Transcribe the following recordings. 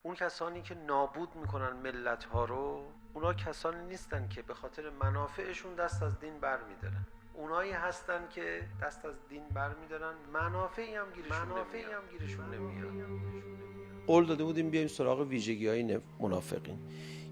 اون کسانی که نابود میکنن ملت ها رو، اونا کسانی نیستن که به خاطر منافعشون دست از دین بر میدارن. اونایی هستن که دست از دین بر میدارن، منافعی هم گیرشون نمیاد. قول داده بودیم بیایم سراغ ویژگی‌های منافقین.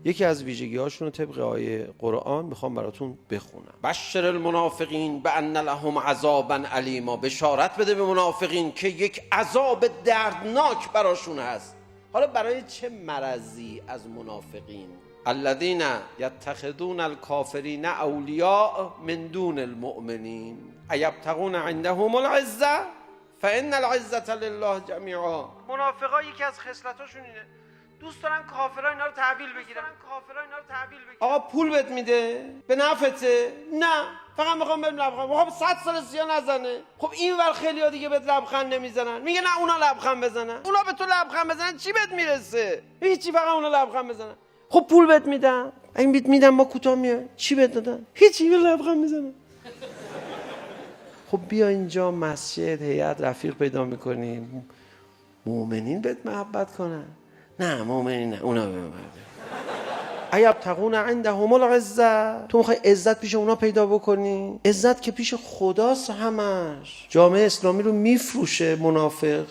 یکی از ویژگی‌هاشون رو طبق آیه قرآن میخوام براتون بخونم. بشر المنافقین بان لهم عذابا الیما. بشارت بده به منافقین که یک عذاب دردناک براشون هست. حالا برای چه مرضی از منافقین؟ الذین یتخذون الکافرین اولیاء من دون المؤمنین ایبتغون عندهم العزة فان العزة لله جمیعا. منافقا یکی از خصلتاشون اینه، دوست دارن کافرها اینا رو تحویل بگیرن. آقا پول بهت میده به نفعته؟ نه، فقط میخوام بهم لبخند. میخوام 100 سال سیا نزنه. خب این ور خیلیا دیگه بهت لبخند نمیزنن، میگه نه اونا لبخند بزنن. اونا به تو لبخند بزنن چی بهت میرسه؟ هیچی، فقط اونا لبخند بزنن. خب پول بهت میدن، این بیت میدن ما کوتاه میای، چی بهت دادن؟ هیچی، به لبخند میزنن. خب بیا اینجا مسجد، هیئت رفیق پیدا میکنیم، مؤمنین بهت محبت کنن. نه مؤمنین نه، اونا به ایبتغون عندهم العزة. تو میخوای عزت پیش اونا پیدا بکنی؟ عزت که پیش خداست همش. جامعه اسلامی رو میفروشه منافق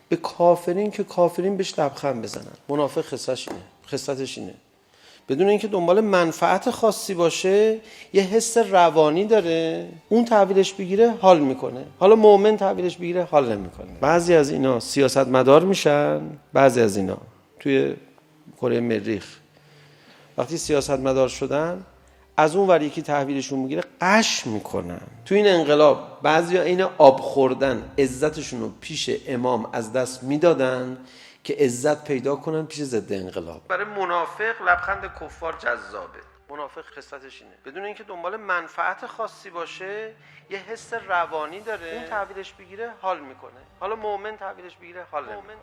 به کافرین که کافرین بهش لبخند بزنن. منافق خصلتش اینه. بدون اینکه دنبال منفعت خاصی باشه، یه حس روانی داره، اون تحویلش بگیره حال میکنه. حالا مؤمن تحویلش بگیره حال نمیکنه. بعضی از اینا سیاستمدار میشن، بعضی از اینا توی کره مریخ وقتی سیاستمدار شدن، از اون ور یکی تحویلشون میگیره قش میکنن. تو این انقلاب بعضیا این آب خوردن عزتشون رو پیش امام از دست میدادن که عزت پیدا کنن پیش ضد انقلاب. برای منافق لبخند کفار جذابه. منافق خصلتش اینه، بدون اینکه دنبال منفعت خاصی باشه، یه حس روانی داره، اون تحویلش بگیره حال میکنه. حالا مؤمن تحویلش بگیره حال نمیکنه.